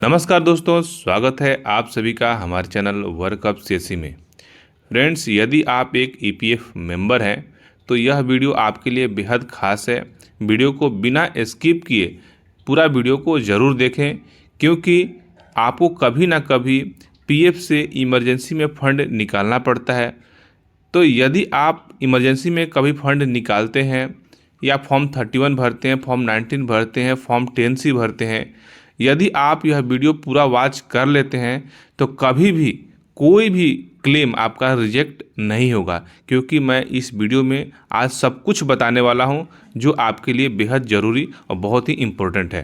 नमस्कार दोस्तों, स्वागत है आप सभी का हमारे चैनल वर्कअप सीएससी में। फ्रेंड्स, यदि आप एक ईपीएफ मेंबर हैं तो यह वीडियो आपके लिए बेहद खास है। वीडियो को बिना स्किप किए पूरा वीडियो को ज़रूर देखें, क्योंकि आपको कभी ना कभी पीएफ से इमरजेंसी में फ़ंड निकालना पड़ता है। तो यदि आप इमरजेंसी में कभी फ़ंड निकालते हैं या फॉर्म 31 भरते हैं, फॉर्म 19 भरते हैं, फॉर्म 10C भरते हैं, यदि आप यह वीडियो पूरा वॉच कर लेते हैं तो कभी भी कोई भी क्लेम आपका रिजेक्ट नहीं होगा, क्योंकि मैं इस वीडियो में आज सब कुछ बताने वाला हूं जो आपके लिए बेहद ज़रूरी और बहुत ही इम्पोर्टेंट है।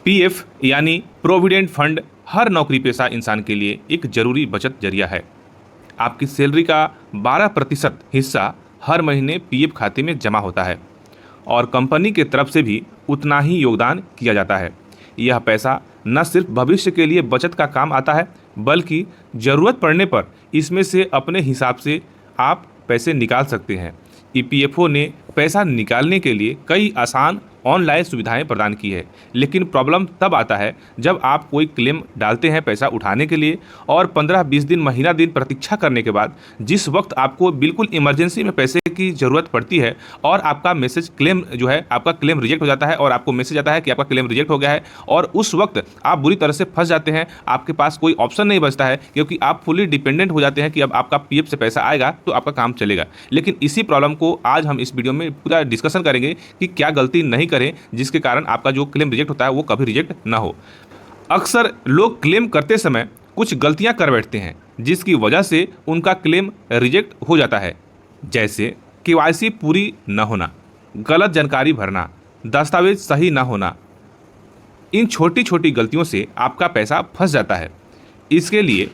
पीएफ यानी प्रोविडेंट फंड हर नौकरी पेशा इंसान के लिए एक ज़रूरी बचत जरिया है। आपकी सैलरी का 12% हिस्सा हर महीने पीएफ खाते में जमा होता है और कंपनी के तरफ से भी उतना ही योगदान किया जाता है। यह पैसा न सिर्फ भविष्य के लिए बचत का काम आता है, बल्कि ज़रूरत पड़ने पर इसमें से अपने हिसाब से आप पैसे निकाल सकते हैं। ईपीएफओ ने पैसा निकालने के लिए कई आसान ऑनलाइन सुविधाएं प्रदान की है, लेकिन प्रॉब्लम तब आता है जब आप कोई क्लेम डालते हैं पैसा उठाने के लिए और 15-20 दिन महीना दिन प्रतीक्षा करने के बाद जिस वक्त आपको बिल्कुल इमरजेंसी में पैसे की ज़रूरत पड़ती है और आपका मैसेज क्लेम जो है आपका क्लेम रिजेक्ट हो जाता है और आपको मैसेज आता है कि आपका क्लेम रिजेक्ट हो गया है, और उस वक्त आप बुरी तरह से फंस जाते हैं। आपके पास कोई ऑप्शन नहीं बचता है, क्योंकि आप फुली डिपेंडेंट हो जाते हैं कि अब आपका पीएफ से पैसा आएगा तो आपका काम चलेगा। लेकिन इसी प्रॉब्लम को आज हम इस वीडियो में पूरा डिस्कशन करेंगे कि क्या गलती नहीं करें जिसके कारण आपका जो क्लेम रिजेक्ट होता है वो कभी रिजेक्ट ना हो। अक्सर लोग क्लेम करते समय कुछ गलतियां कर बैठते हैं जिसकी वजह से उनका क्लेम रिजेक्ट हो जाता है, जैसे केवाईसी पूरी न होना, गलत जानकारी भरना, दस्तावेज सही न होना। इन छोटी छोटी गलतियों से आपका पैसा फंस जाता है। इसके लिए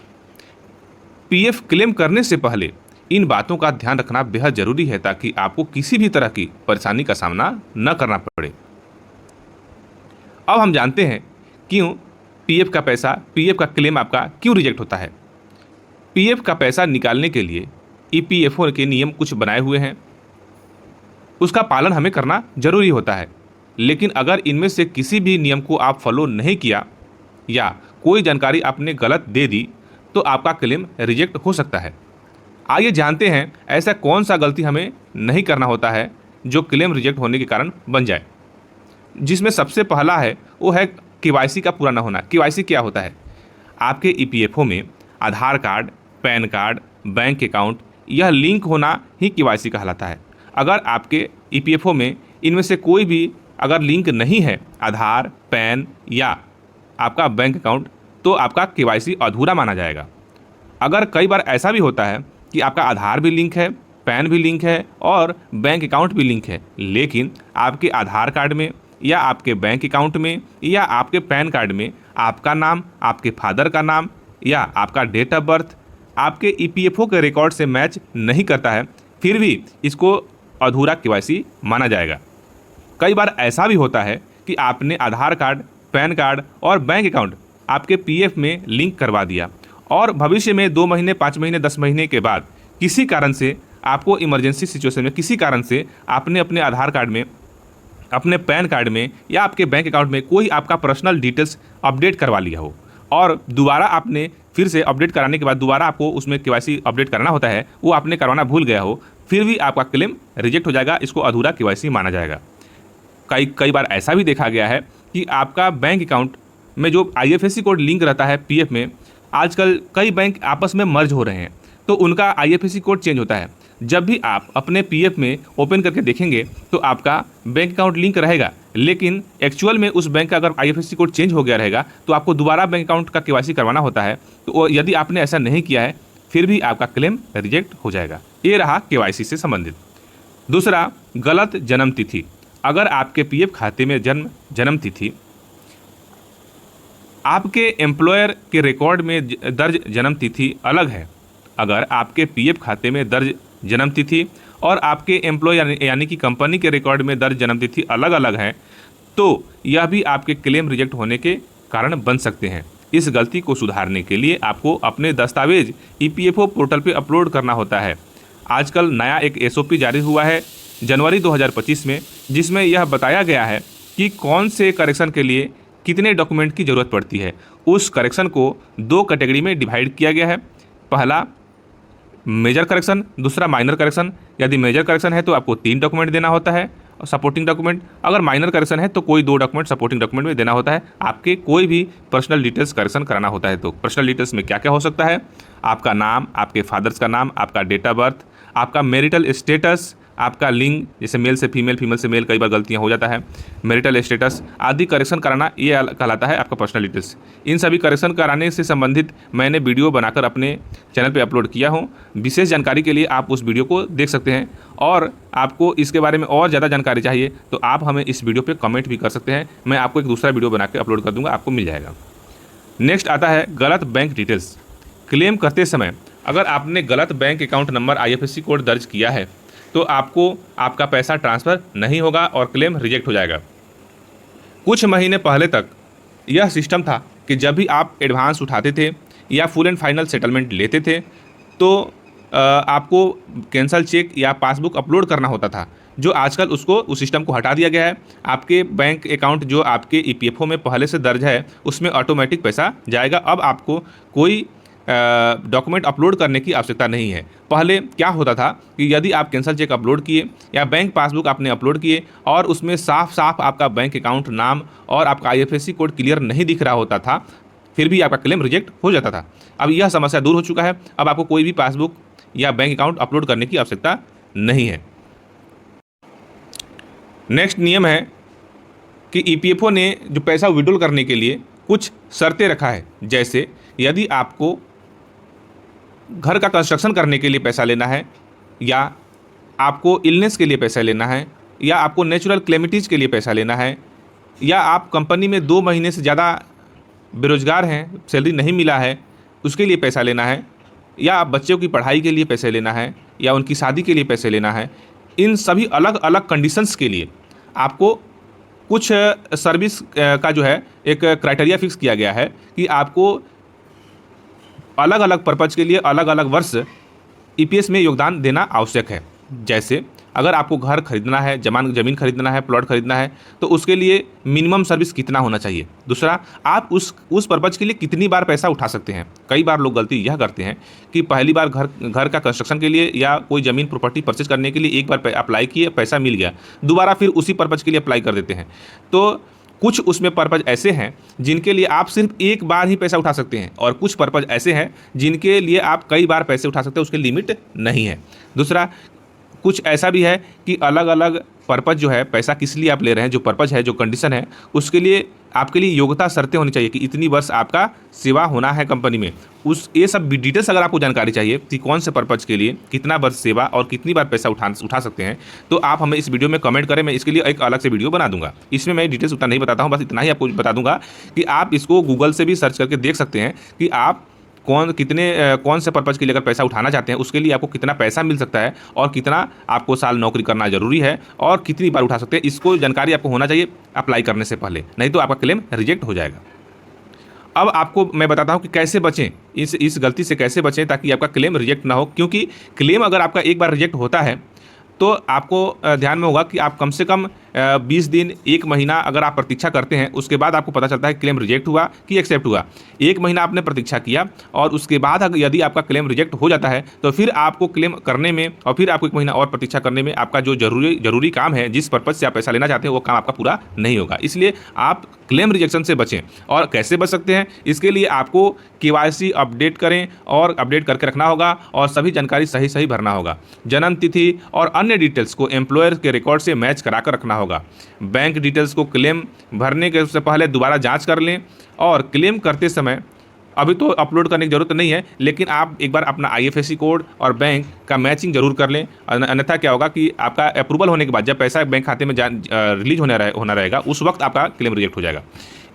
पीएफ क्लेम करने से पहले इन बातों का ध्यान रखना बेहद ज़रूरी है, ताकि आपको किसी भी तरह की परेशानी का सामना न करना पड़े। अब हम जानते हैं क्यों पीएफ का क्लेम आपका क्यों रिजेक्ट होता है। पीएफ का पैसा निकालने के लिए ईपीएफओ के नियम कुछ बनाए हुए हैं, उसका पालन हमें करना जरूरी होता है। लेकिन अगर इनमें से किसी भी नियम को आप फॉलो नहीं किया या कोई जानकारी आपने गलत दे दी तो आपका क्लेम रिजेक्ट हो सकता है। आइए जानते हैं ऐसा कौन सा गलती हमें नहीं करना होता है जो क्लेम रिजेक्ट होने के कारण बन जाए। जिसमें सबसे पहला है वो है केवाईसी का पूरा ना होना। केवाईसी क्या होता है? आपके ईपीएफओ में Aadhaar card, PAN card, bank account, यह लिंक होना ही केवाईसी कहलाता है। अगर आपके ईपीएफओ में इनमें से कोई भी अगर लिंक नहीं है, आधार, पैन या आपका बैंक अकाउंट, तो आपका केवाईसी अधूरा माना जाएगा। अगर कई बार ऐसा भी होता है कि आपका आधार भी लिंक है, पैन भी लिंक है और बैंक अकाउंट भी लिंक है, लेकिन आपके आधार कार्ड में या आपके बैंक अकाउंट में या आपके पैन कार्ड में आपका नाम, आपके फादर का नाम या आपका डेट ऑफ बर्थ आपके ईपीएफओ के रिकॉर्ड से मैच नहीं करता है, फिर भी इसको अधूरा केवाईसी माना जाएगा। कई बार ऐसा भी होता है कि आपने आधार कार्ड, पैन कार्ड और बैंक अकाउंट आपके पीएफ में लिंक करवा दिया और भविष्य में 2 महीने, 5 महीने, 10 महीने के बाद किसी कारण से आपको इमरजेंसी सिचुएशन में किसी कारण से आपने अपने आधार कार्ड में, अपने पैन कार्ड में या आपके बैंक अकाउंट में कोई आपका पर्सनल डिटेल्स अपडेट करवा लिया हो और दोबारा आपने फिर से अपडेट कराने के बाद दोबारा आपको उसमें केवाईसी अपडेट करना होता है, वो आपने करवाना भूल गया हो, फिर भी आपका क्लेम रिजेक्ट हो जाएगा। इसको अधूरा केवाईसी माना जाएगा। कई बार ऐसा भी देखा गया है कि आपका बैंक अकाउंट में जो आईएफएससी कोड लिंक रहता है पीएफ में, आजकल कई बैंक आपस में मर्ज हो रहे हैं तो उनका आईएफएससी कोड चेंज होता है। जब भी आप अपने पीएफ में ओपन करके देखेंगे तो आपका बैंक अकाउंट लिंक रहेगा, लेकिन एक्चुअल में उस बैंक का अगर आईएफएससी कोड चेंज हो गया रहेगा तो आपको दोबारा बैंक अकाउंट का केवाईसी करवाना होता है। तो यदि आपने ऐसा नहीं किया है फिर भी आपका क्लेम रिजेक्ट हो जाएगा। ये रहा केवाईसी से संबंधित। दूसरा, गलत जन्म तिथि। अगर आपके पीएफ खाते में जन्म तिथि आपके एम्प्लॉयर के रिकॉर्ड में दर्ज जन्म तिथि अलग है, अगर आपके पीएफ खाते में दर्ज जन्म तिथि और आपके एम्प्लॉय यानी कि कंपनी के रिकॉर्ड में दर्ज जन्म तिथि अलग अलग है, तो यह भी आपके क्लेम रिजेक्ट होने के कारण बन सकते हैं। इस गलती को सुधारने के लिए आपको अपने दस्तावेज ईपीएफओ पोर्टल पे अपलोड करना होता है। आजकल नया एक एसओपी जारी हुआ है जनवरी 2025 में, जिसमें यह बताया गया है कि कौन से करेक्शन के लिए कितने डॉक्यूमेंट की ज़रूरत पड़ती है। उस करेक्शन को 2 कैटेगरी में डिवाइड किया गया है। पहला मेजर करेक्शन, दूसरा माइनर करेक्शन। यदि मेजर करेक्शन है तो आपको 3 डॉक्यूमेंट देना होता है और सपोर्टिंग डॉक्यूमेंट। अगर माइनर करेक्शन है तो कोई 2 डॉक्यूमेंट सपोर्टिंग डॉक्यूमेंट में देना होता है। आपके कोई भी पर्सनल डिटेल्स करेक्शन कराना होता है तो पर्सनल डिटेल्स में क्या क्या हो सकता है, आपका नाम, आपके फादर्स का नाम, आपका डेट ऑफ बर्थ, आपका मैरिटल स्टेटस, आपका लिंग, जैसे मेल से फीमेल, फीमेल से मेल, कई बार गलतियां हो जाता है, मैरिटल स्टेटस आदि करेक्शन कराना, ये कहलाता है आपका पर्सनल डिटेल्स। इन सभी करेक्शन कराने से संबंधित मैंने वीडियो बनाकर अपने चैनल पे अपलोड किया हूँ। विशेष जानकारी के लिए आप उस वीडियो को देख सकते हैं। और आपको इसके बारे में और ज़्यादा जानकारी चाहिए तो आप हमें इस वीडियो पर कमेंट भी कर सकते हैं। मैं आपको एक दूसरा वीडियो बना के अपलोड कर दूँगा, आपको मिल जाएगा। नेक्स्ट आता है गलत बैंक डिटेल्स। क्लेम करते समय अगर आपने गलत bank account number, IFSC code दर्ज किया है तो आपको आपका पैसा ट्रांसफ़र नहीं होगा और क्लेम रिजेक्ट हो जाएगा। कुछ महीने पहले तक यह सिस्टम था कि जब भी आप एडवांस उठाते थे या फुल एंड फाइनल सेटलमेंट लेते थे तो आपको कैंसल चेक या पासबुक अपलोड करना होता था, जो आजकल उस सिस्टम को हटा दिया गया है। आपके बैंक अकाउंट जो आपके EPFO में पहले से दर्ज है उसमें ऑटोमेटिक पैसा जाएगा। अब आपको कोई डॉक्यूमेंट अपलोड करने की आवश्यकता नहीं है। पहले क्या होता था कि यदि आप कैंसल चेक अपलोड किए या बैंक पासबुक आपने अपलोड किए और उसमें साफ साफ आपका बैंक अकाउंट नाम और आपका IFSC कोड क्लियर नहीं दिख रहा होता था, फिर भी आपका क्लेम रिजेक्ट हो जाता था। अब यह समस्या दूर हो चुका है। अब आपको कोई भी पासबुक या बैंक अकाउंट अपलोड करने की आवश्यकता नहीं है। नेक्स्ट नियम है कि EPFO ने जो पैसा विड्रॉल करने के लिए कुछ शर्तें रखा है। जैसे यदि आपको घर का कंस्ट्रक्शन करने के लिए पैसा लेना है, या आपको इलनेस के लिए पैसा लेना है, या आपको नेचुरल क्लेमिटीज़ के लिए पैसा लेना है, या आप कंपनी में 2 महीने से ज़्यादा बेरोजगार हैं, सैलरी नहीं मिला है, उसके लिए पैसा लेना है, या आप बच्चों की पढ़ाई के लिए पैसे लेना है, या उनकी शादी के लिए पैसे लेना है, इन सभी अलग अलग कंडीशंस के लिए आपको कुछ सर्विस का जो है एक क्राइटेरिया फिक्स किया गया है कि आपको अलग अलग पर्पज़ के लिए अलग अलग वर्ष EPS में योगदान देना आवश्यक है। जैसे अगर आपको घर खरीदना है, ज़मीन खरीदना है, प्लॉट खरीदना है, तो उसके लिए मिनिमम सर्विस कितना होना चाहिए। दूसरा, आप उस पर्पज़ के लिए कितनी बार पैसा उठा सकते हैं। कई बार लोग गलती यह करते हैं कि पहली बार घर का कंस्ट्रक्शन के लिए या कोई ज़मीन प्रॉपर्टी परचेज करने के लिए एक बार अप्लाई किए, पैसा मिल गया, दोबारा फिर उसी पर्पज़ के लिए अप्लाई कर देते हैं। तो कुछ उसमें पर्पज़ ऐसे हैं जिनके लिए आप सिर्फ एक बार ही पैसा उठा सकते हैं, और कुछ पर्पज़ ऐसे हैं जिनके लिए आप कई बार पैसे उठा सकते हैं, उसके लिमिट नहीं है। दूसरा, कुछ ऐसा भी है कि अलग अलग पर्पज़ जो है, पैसा किस लिए आप ले रहे हैं, जो पर्पज़ है, जो कंडीशन है, उसके लिए आपके लिए योग्यता शर्तें होनी चाहिए कि इतनी वर्ष आपका सेवा होना है कंपनी में। ये सब डिटेल्स अगर आपको जानकारी चाहिए कि कौन से पर्पज़ के लिए कितना वर्ष सेवा और कितनी बार पैसा उठा सकते हैं, तो आप हमें इस वीडियो में कमेंट करें। मैं इसके लिए एक अलग से वीडियो बना दूंगा। इसमें मैं डिटेल्स उतना नहीं बताता हूँ, बस इतना ही आपको बता दूंगा कि आप इसको गूगल से भी सर्च करके देख सकते हैं कि आप कौन से पर्पज़ के लिए अगर पैसा उठाना चाहते हैं उसके लिए आपको कितना पैसा मिल सकता है और कितना आपको साल नौकरी करना ज़रूरी है और कितनी बार उठा सकते हैं। इसको जानकारी आपको होना चाहिए अप्लाई करने से पहले, नहीं तो आपका क्लेम रिजेक्ट हो जाएगा। अब आपको मैं बताता हूँ कि कैसे बचें, इस गलती से कैसे बचें ताकि आपका क्लेम रिजेक्ट ना हो। क्योंकि क्लेम अगर आपका एक बार रिजेक्ट होता है तो आपको ध्यान में होगा कि आप कम से कम 20 दिन, 1 महीना अगर आप प्रतीक्षा करते हैं, उसके बाद आपको पता चलता है क्लेम रिजेक्ट हुआ कि एक्सेप्ट हुआ। 1 महीना आपने प्रतीक्षा किया और उसके बाद यदि आपका क्लेम रिजेक्ट हो जाता है तो फिर आपको क्लेम करने में और फिर आपको 1 महीना और प्रतीक्षा करने में आपका जो जरूरी काम है, जिस पर्पज़ से आप पैसा लेना चाहते हैं, वो काम आपका पूरा नहीं होगा। इसलिए आप क्लेम रिजेक्शन से बचें। और कैसे बच सकते हैं, इसके लिए आपको KYC अपडेट करें और अपडेट करके रखना होगा और सभी जानकारी सही भरना होगा। जन्म तिथि और अन्य डिटेल्स को एम्प्लॉयर के रिकॉर्ड से मैच करा कर रखना होगा। बैंक डिटेल्स को क्लेम भरने के से पहले दोबारा जांच कर लें और क्लेम करते समय अभी तो अपलोड करने की ज़रूरत नहीं है, लेकिन आप एक बार अपना IFSC कोड और बैंक का मैचिंग जरूर कर लें। अन्यथा क्या होगा कि आपका अप्रूवल होने के बाद जब पैसा बैंक खाते में रिलीज होना रहेगा, उस वक्त आपका क्लेम रिजेक्ट हो जाएगा।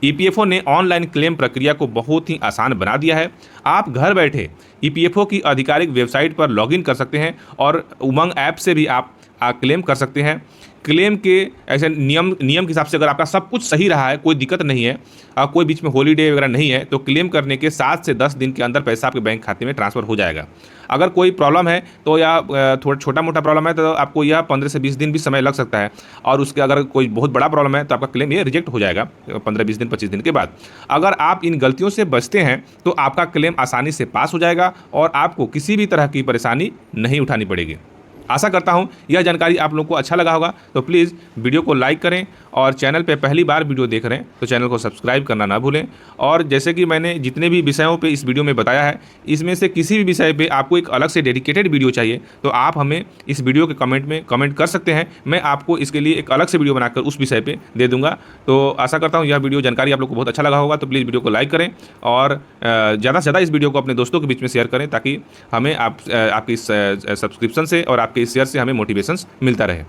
EPFO ने ऑनलाइन क्लेम प्रक्रिया को बहुत ही आसान बना दिया है। आप घर बैठे EPFO की आधिकारिक वेबसाइट पर लॉगिन कर सकते हैं और उमंग ऐप से भी आप क्लेम कर सकते हैं। क्लेम के ऐसे नियम के हिसाब से अगर आपका सब कुछ सही रहा है, कोई दिक्कत नहीं है, कोई बीच में हॉलीडे वगैरह नहीं है, तो क्लेम करने के 7 से 10 दिन के अंदर पैसा आपके बैंक खाते में ट्रांसफ़र हो जाएगा। अगर कोई प्रॉब्लम है तो या थोड़ा छोटा मोटा प्रॉब्लम है तो आपको यह 15 से 20 दिन भी समय लग सकता है, और उसके अगर कोई बहुत बड़ा प्रॉब्लम है तो आपका क्लेम ये रिजेक्ट हो जाएगा 15-20 दिन 25 दिन के बाद। अगर आप इन गलतियों से बचते हैं तो आपका क्लेम आसानी से पास हो जाएगा और आपको किसी भी तरह की परेशानी नहीं उठानी पड़ेगी। आशा करता हूं यह जानकारी आप लोगों को अच्छा लगा होगा, तो प्लीज़ वीडियो को लाइक करें, और चैनल पे पहली बार वीडियो देख रहे हैं तो चैनल को सब्सक्राइब करना ना भूलें। और जैसे कि मैंने जितने भी विषयों पे इस वीडियो में बताया है, इसमें से किसी भी विषय पे आपको एक अलग से डेडिकेटेड वीडियो चाहिए तो आप हमें इस वीडियो के कमेंट में कमेंट कर सकते हैं। मैं आपको इसके लिए एक अलग से वीडियो बनाकर उस विषय पर दे दूँगा। तो आशा करता हूँ यह वीडियो जानकारी आप लोग को बहुत अच्छा लगा होगा, तो प्लीज़ वीडियो को लाइक करें और ज़्यादा से ज़्यादा इस वीडियो को अपने दोस्तों के बीच में शेयर करें, ताकि हमें आपकी सब्सक्रिप्शन से और आपके इस शेयर से हमें मोटिवेशन मिलता रहे।